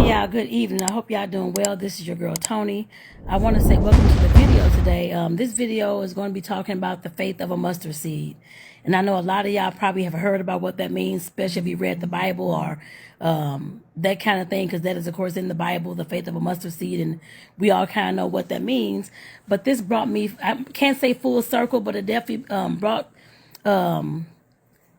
y'all, good evening. I hope y'all doing well. This is your girl Tony. I want to say welcome to the video today. This video is going to be talking about the faith of a mustard seed. And I know a lot of y'all probably have heard about what that means, especially if you read the Bible or that kind of thing, because that is, of course, in the Bible, the faith of a mustard seed, and we all kind of know what that means. But this brought me, I can't say full circle, but it definitely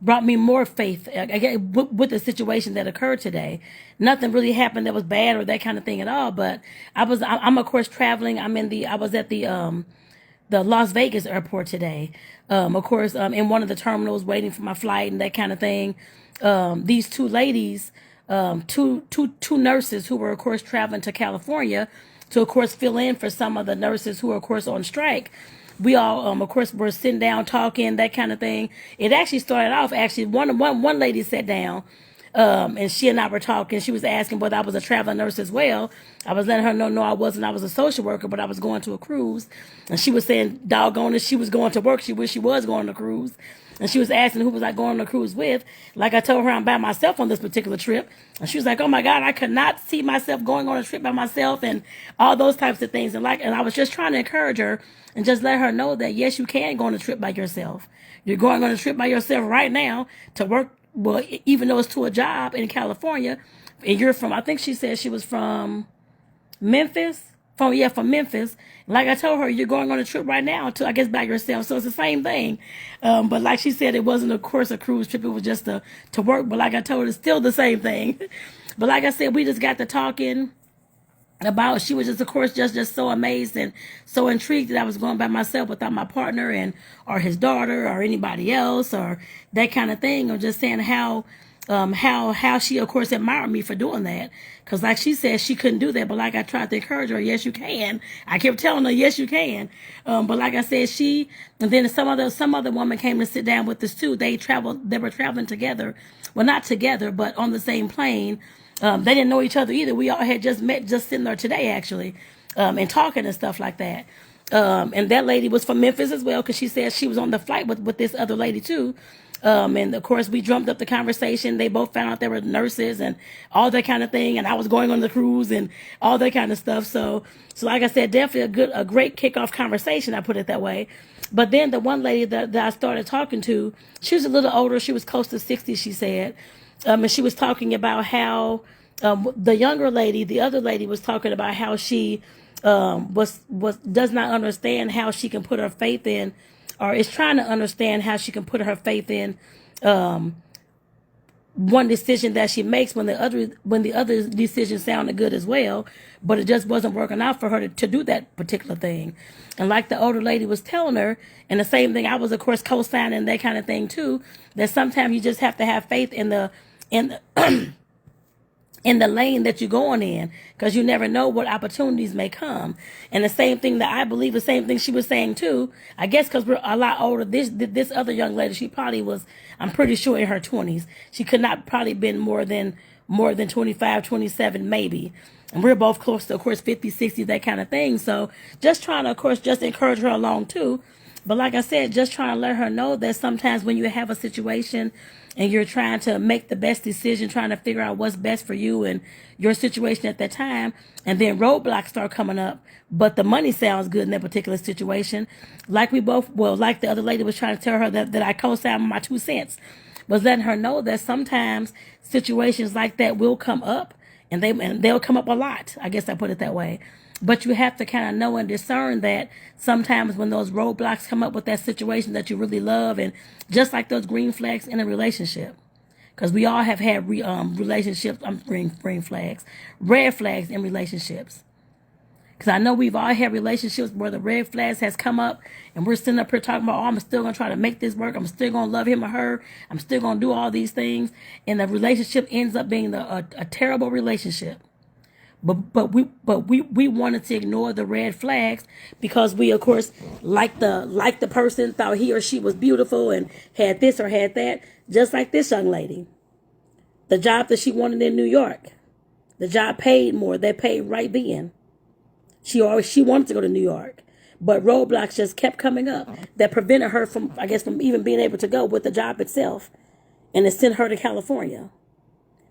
brought me more faith with the situation that occurred today. Nothing really happened that was bad or that kind of thing at all. But I'm of course traveling. I was at the Las Vegas airport today. Of course, in one of the terminals waiting for my flight and that kind of thing. These two ladies, two nurses who were of course traveling to California to of course fill in for some of the nurses who are of course on strike. We all, of course, were sitting down talking, that kind of thing. It actually started off, one lady sat down, and she and I were talking. She was asking whether I was a traveling nurse as well. I was letting her know, no, I wasn't. I was a social worker, but I was going to a cruise. And she was saying, doggone it, she was going to work. She wished she was going on a cruise. And she was asking who was I going on a cruise with. Like I told her, I'm by myself on this particular trip. And she was like, oh my God, I could not see myself going on a trip by myself and all those types of things. And I was just trying to encourage her and just let her know that, yes, you can go on a trip by yourself. You're going on a trip by yourself right now to work, well, even though it's to a job in California. And you're from, I think she said she was from Memphis. From Memphis. Like I told her, you're going on a trip right now to, I guess, by yourself. So it's the same thing. But like she said, it wasn't, of course, a cruise trip. It was just to work. But like I told her, it's still the same thing. But like I said, we just got to talking about, she was just, of course, just so amazed and so intrigued that I was going by myself without my partner and or his daughter or anybody else or that kind of thing. I'm just saying how she, of course, admired me for doing that. Because like she said, she couldn't do that. But like I tried to encourage her, yes, you can. I kept telling her, yes, you can. But like I said, and then some other woman came to sit down with us too. They were traveling together. Well, not together, but on the same plane. They didn't know each other either. We all had just met just sitting there today, actually, and talking and stuff like that. And that lady was from Memphis as well, because she said she was on the flight with this other lady too. And of course, we drummed up the conversation. They both found out they were nurses and all that kind of thing. And I was going on the cruise and all that kind of stuff. So like I said, definitely a great kickoff conversation. I put it that way. But then the one lady that I started talking to, she was a little older. She was close to 60, she said. And she was talking about how the younger lady, the other lady, was talking about how she does not understand how she can put her faith in, or is trying to understand how she can put her faith in one decision that she makes when the other decision sounded good as well, but it just wasn't working out for her to do that particular thing. And like the older lady was telling her, and the same thing I was, of course, co-signing that kind of thing too, that sometimes you just have to have faith in the in the lane that you're going in, because you never know what opportunities may come. And the same thing that I believe, the same thing she was saying too, I guess because we're a lot older, this other young lady, she probably was, I'm pretty sure, in her 20s. She could not probably been more than 25, 27 maybe. And we're both close to, of course, 50, 60, that kind of thing. So just trying to, of course, just encourage her along too. But like I said, just trying to let her know that sometimes when you have a situation and you're trying to make the best decision, trying to figure out what's best for you and your situation at that time, and then roadblocks start coming up, but the money sounds good in that particular situation. Like like the other lady was trying to tell her that I co-signed my 2 cents, was letting her know that sometimes situations like that will come up, and they'll come up a lot. I guess I put it that way. But you have to kind of know and discern that sometimes when those roadblocks come up with that situation that you really love, and just like those green flags in a relationship, because we all have had relationships, green flags, red flags in relationships. Because I know we've all had relationships where the red flags has come up and we're sitting up here talking about, oh, I'm still going to try to make this work. I'm still going to love him or her. I'm still going to do all these things. And the relationship ends up being a terrible relationship. But we wanted to ignore the red flags because we, of course, like the person, thought he or she was beautiful and had this or had that. Just like this young lady, the job that she wanted in New York, the job paid more. They paid right then. She wanted to go to New York, but roadblocks just kept coming up that prevented her from even being able to go with the job itself, and it sent her to California.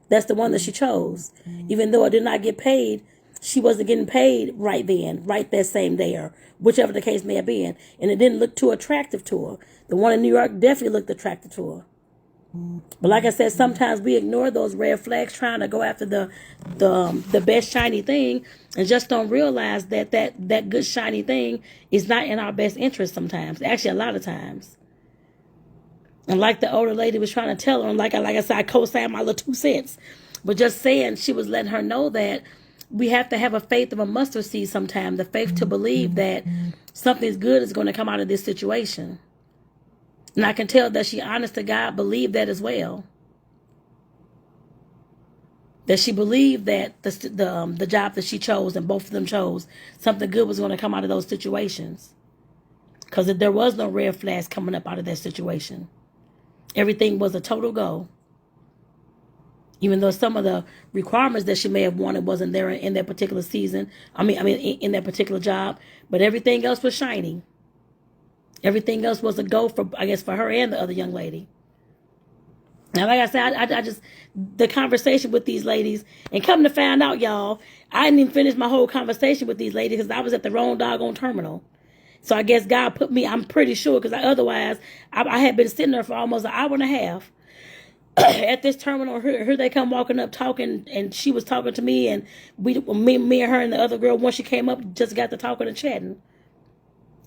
That's the one that she chose. Even though it did not get paid, she wasn't getting paid right then, right that same day, or whichever the case may have been. And it didn't look too attractive to her. The one in New York definitely looked attractive to her. But like I said, sometimes we ignore those red flags trying to go after the best shiny thing, and just don't realize that good shiny thing is not in our best interest sometimes. Actually, a lot of times. And like the older lady was trying to tell her, and like I said, I co-signed my little 2 cents. But just saying, she was letting her know that we have to have a faith of a mustard seed sometimes, the faith to believe that something good is going to come out of this situation. And I can tell that she, honest to God, believed that as well. That she believed that the job that she chose, and both of them chose, something good was going to come out of those situations. Because there was no red flags coming up out of that situation. Everything was a total go. Even though some of the requirements that she may have wanted wasn't there in that particular season. In that particular job. But everything else was shiny. Everything else was a go for, I guess, for her and the other young lady. Now, like I said, I just, the conversation with these ladies, and come to find out, y'all, I didn't even finish my whole conversation with these ladies because I was at the wrong doggone terminal. So I guess God put me, I'm pretty sure, because otherwise I had been sitting there for almost an hour and a half at this terminal. Here they come walking up talking, and she was talking to me, and me and her and the other girl, once she came up, just got to talking and chatting.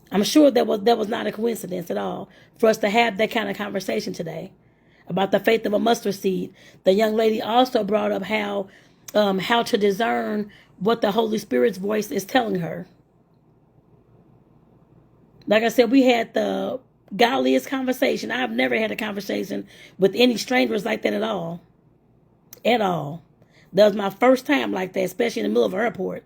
I'm sure that was not a coincidence at all for us to have that kind of conversation today about the faith of a mustard seed. The young lady also brought up how to discern what the Holy Spirit's voice is telling her. Like I said, we had the godliest conversation. I've never had a conversation with any strangers like that at all. At all. That was my first time like that, especially in the middle of an airport.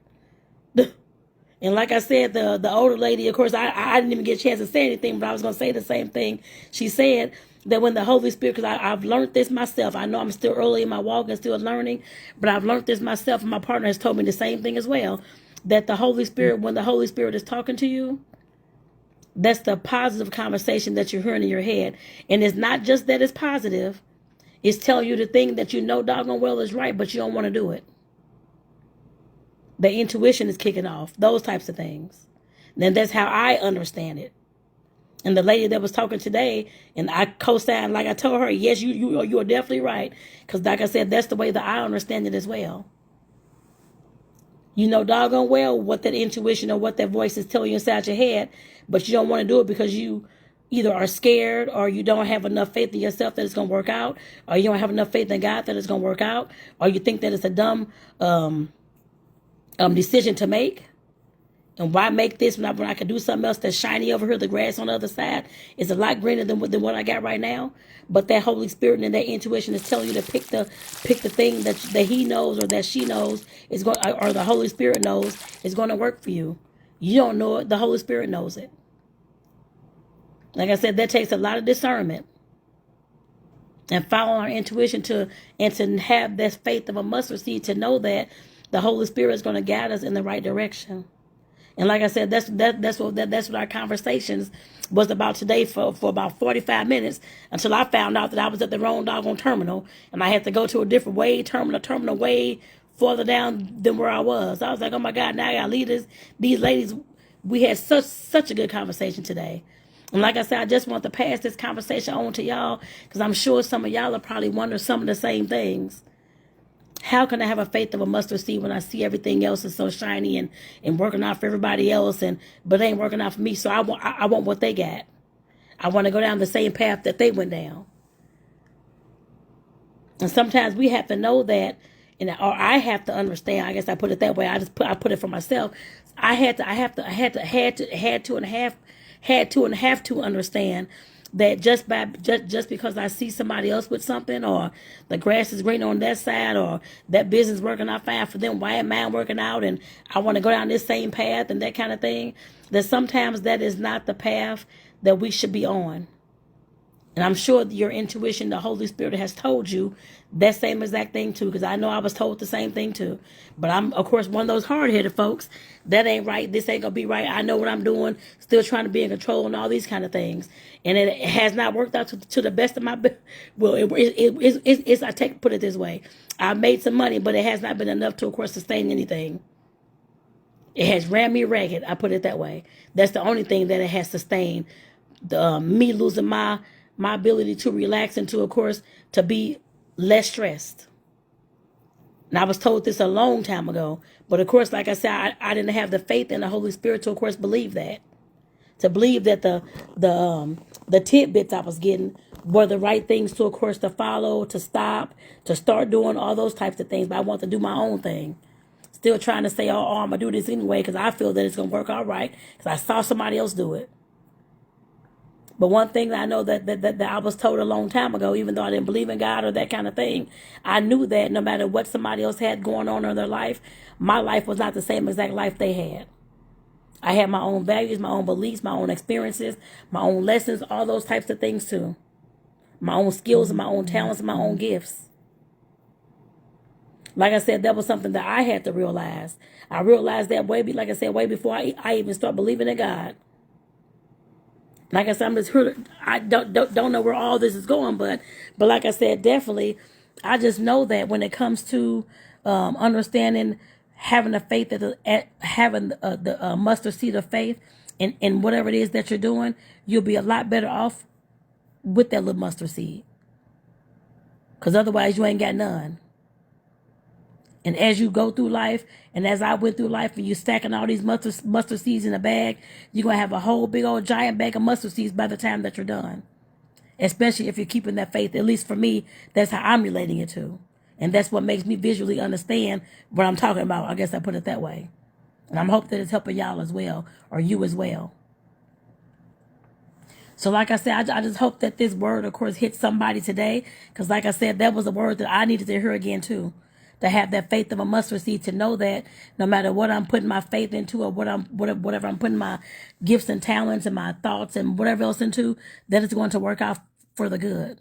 And like I said, the older lady, of course, I didn't even get a chance to say anything, but I was going to say the same thing. She said that when the Holy Spirit, because I've learned this myself. I know I'm still early in my walk and still learning, but I've learned this myself, and my partner has told me the same thing as well. That the Holy Spirit, when the Holy Spirit is talking to you, that's the positive conversation that you're hearing in your head. And it's not just that it's positive. It's telling you the thing that you know doggone well is right, but you don't want to do it. The intuition is kicking off. Those types of things. And that's how I understand it. And the lady that was talking today, and I co-signed, like I told her, yes, you are definitely right. Because like I said, that's the way that I understand it as well. You know doggone well what that intuition or what that voice is telling you inside your head, but you don't want to do it because you either are scared, or you don't have enough faith in yourself that it's going to work out, or you don't have enough faith in God that it's going to work out, or you think that it's a dumb decision to make. And why make this when I can do something else that's shiny over here? The grass on the other side is a lot greener than what I got right now. But that Holy Spirit and that intuition is telling you to pick the thing that He knows or that she knows is going, or the Holy Spirit knows is going to work for you. You don't know it; the Holy Spirit knows it. Like I said, that takes a lot of discernment and following our intuition to have that faith of a mustard seed to know that the Holy Spirit is going to guide us in the right direction. And like I said, that's what our conversations was about today for about 45 minutes, until I found out that I was at the wrong doggone terminal, and I had to go to a different terminal way further down than where I was. I was like, oh my God, now I gotta leave these ladies. We had such a good conversation today. And like I said, I just want to pass this conversation on to y'all, because I'm sure some of y'all are probably wondering some of the same things. How can I have a faith of a mustard seed when I see everything else is so shiny and working out for everybody else, but it ain't working out for me? So I want what they got. I want to go down the same path that they went down. And sometimes we have to know that, or I have to understand. I guess I put it that way. I put it for myself. I had to understand that just because I see somebody else with something, or the grass is green on that side, or that business working out fine for them, why am mine working out, and I want to go down this same path and that kind of thing, that sometimes that is not the path that we should be on. And I'm sure your intuition, the Holy Spirit has told you that same exact thing too, because I know I was told the same thing too. But I'm, of course, one of those hard-headed folks. That ain't right. This ain't gonna be right. I know what I'm doing. Still trying to be in control and all these kind of things. And it has not worked out to the best of my. Well, it's I put it this way. I made some money, but it has not been enough to, of course, sustain anything. It has ran me ragged. I put it that way. That's the only thing that it has sustained. Me losing my ability to relax and to, of course, to be less stressed. And I was told this a long time ago, but of course, like I said, I didn't have the faith in the Holy Spirit to, of course, believe that. To believe that the tidbits I was getting were the right things to, of course, to follow, to stop, to start doing all those types of things. But I want to do my own thing. Still trying to say, oh, I'm gonna do this anyway because I feel that it's gonna work all right because I saw somebody else do it. But one thing that I know that I was told a long time ago, even though I didn't believe in God or that kind of thing, I knew that no matter what somebody else had going on in their life, my life was not the same exact life they had. I had my own values, my own beliefs, my own experiences, my own lessons, all those types of things too. My own skills and my own talents and my own gifts. Like I said, that was something that I had to realize. I realized that like I said, way before I even start believing in God. Like I said, I'm just here. I don't know where all this is going, but like I said, definitely, I just know that when it comes to understanding, having the faith having the mustard seed of faith in whatever it is that you're doing, you'll be a lot better off with that little mustard seed. Because otherwise, you ain't got none. And as you go through life, and as I went through life, and you stacking all these mustard seeds in a bag, you're going to have a whole big old giant bag of mustard seeds by the time that you're done. Especially if you're keeping that faith. At least for me, that's how I'm relating it to. And that's what makes me visually understand what I'm talking about. I guess I put it that way. And I'm hoping that it's helping y'all as well, or you as well. So like I said, I just hope that this word, of course, hits somebody today. Because like I said, that was a word that I needed to hear again too. To have that faith of a mustard seed, to know that no matter what I'm putting my faith into, or whatever I'm putting my gifts and talents and my thoughts and whatever else into, that it's going to work out for the good.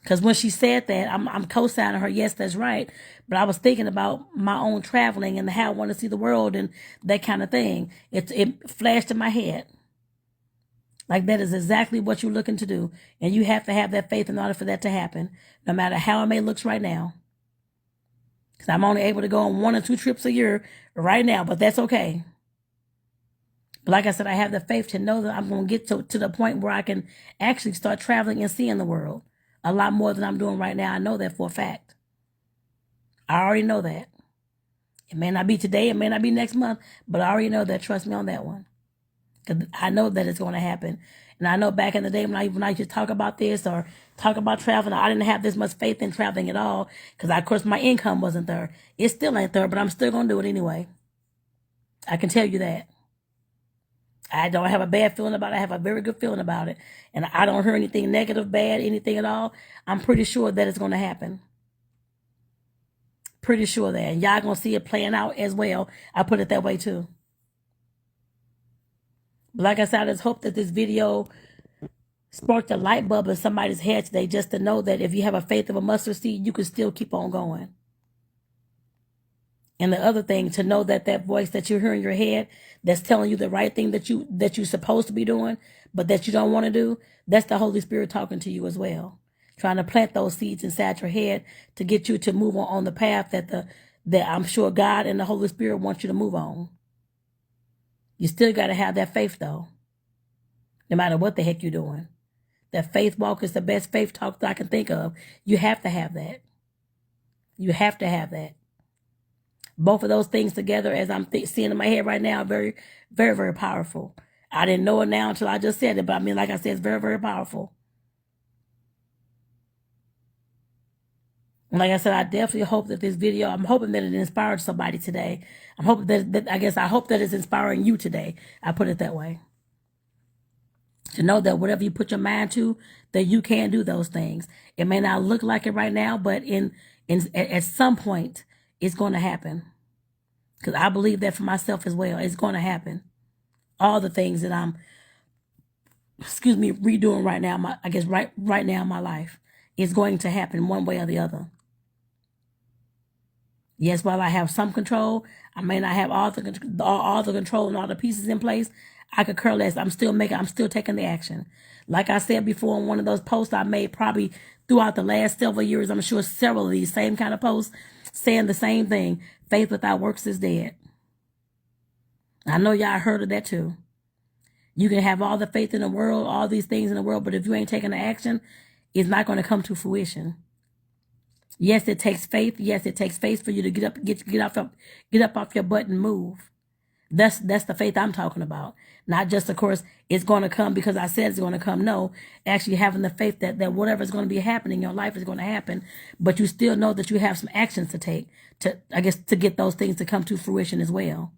Because when she said that, I'm co-signing her. Yes, that's right. But I was thinking about my own traveling and how I want to see the world and that kind of thing. It flashed in my head. Like that is exactly what you're looking to do. And you have to have that faith in order for that to happen, no matter how it may look right now. Because I'm only able to go on 1 or 2 trips a year right now, but that's okay. But like I said, I have the faith to know that I'm going to get to the point where I can actually start traveling and seeing the world a lot more than I'm doing right now. I know that for a fact. I already know that. It may not be today, it may not be next month, but I already know that. Trust me on that one. Because I know that it's going to happen. And I know back in the day when I used to talk about this or talk about traveling, I didn't have this much faith in traveling at all. Because, of course, my income wasn't there. It still ain't there, but I'm still going to do it anyway. I can tell you that. I don't have a bad feeling about it. I have a very good feeling about it. And I don't hear anything negative, bad, anything at all. I'm pretty sure that it's going to happen. Pretty sure that. And y'all going to see it playing out as well. I put it that way too. But like I said, I just hope that this video sparked a light bulb in somebody's head today, just to know that if you have a faith of a mustard seed, you can still keep on going. And the other thing, to know that that voice that you hear in your head that's telling you the right thing that you're supposed to be doing, but that you don't want to do, that's the Holy Spirit talking to you as well. Trying to plant those seeds inside your head to get you to move on the path that I'm sure God and the Holy Spirit want you to move on. You still got to have that faith though, no matter what the heck you're doing. That faith walk is the best faith talk that I can think of. You have to have that. You have to have that. Both of those things together, as I'm seeing in my head right now, are very, very, very powerful. I didn't know it now until I just said it, but I mean, like I said, it's very, very powerful. And like I said, I definitely hope that this video, I'm hoping that it inspired somebody today. I'm hoping I hope that it's inspiring you today. I put it that way. To know that whatever you put your mind to, that you can do those things. It may not look like it right now, but at some point, it's going to happen. Because I believe that for myself as well. It's going to happen. All the things that I'm excuse me, redoing right now. I guess right now in my life, it's going to happen one way or the other. Yes, while I have some control, I may not have all the control and all the pieces in place. I could care less. I'm still taking the action. Like I said before in one of those posts I made probably throughout the last several years, I'm sure several of these same kind of posts saying the same thing. Faith without works is dead. I know y'all heard of that too. You can have all the faith in the world, all these things in the world, but if you ain't taking the action, it's not going to come to fruition. Yes, it takes faith. Yes, it takes faith for you to get up off your butt and move. That's the faith I'm talking about. Not just, of course, it's going to come because I said it's going to come. No, actually having the faith that whatever is going to be happening in your life is going to happen, but you still know that you have some actions to take to get those things to come to fruition as well.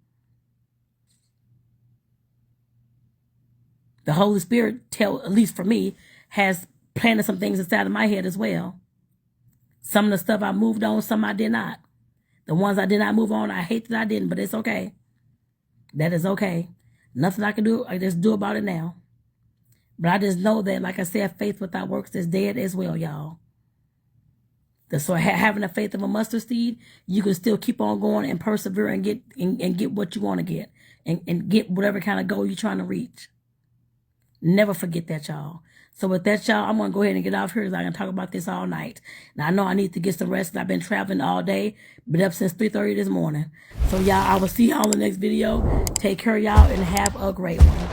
The Holy Spirit, at least for me, has planted some things inside of my head as well. Some of the stuff I moved on, some I did not. The ones I did not move on, I hate that I didn't, but it's okay. That is okay. Nothing I can do. I just do about it now. But I just know that, like I said, faith without works is dead as well, y'all. So having the faith of a mustard seed, you can still keep on going and persevere and get what you want to get and get whatever kind of goal you're trying to reach. Never forget that, y'all. So with that, y'all, I'm going to go ahead and get off here because I can talk about this all night. Now, I know I need to get some rest. I've been traveling all day. Been up since 3:30 this morning. So, y'all, I will see y'all in the next video. Take care, y'all, and have a great one.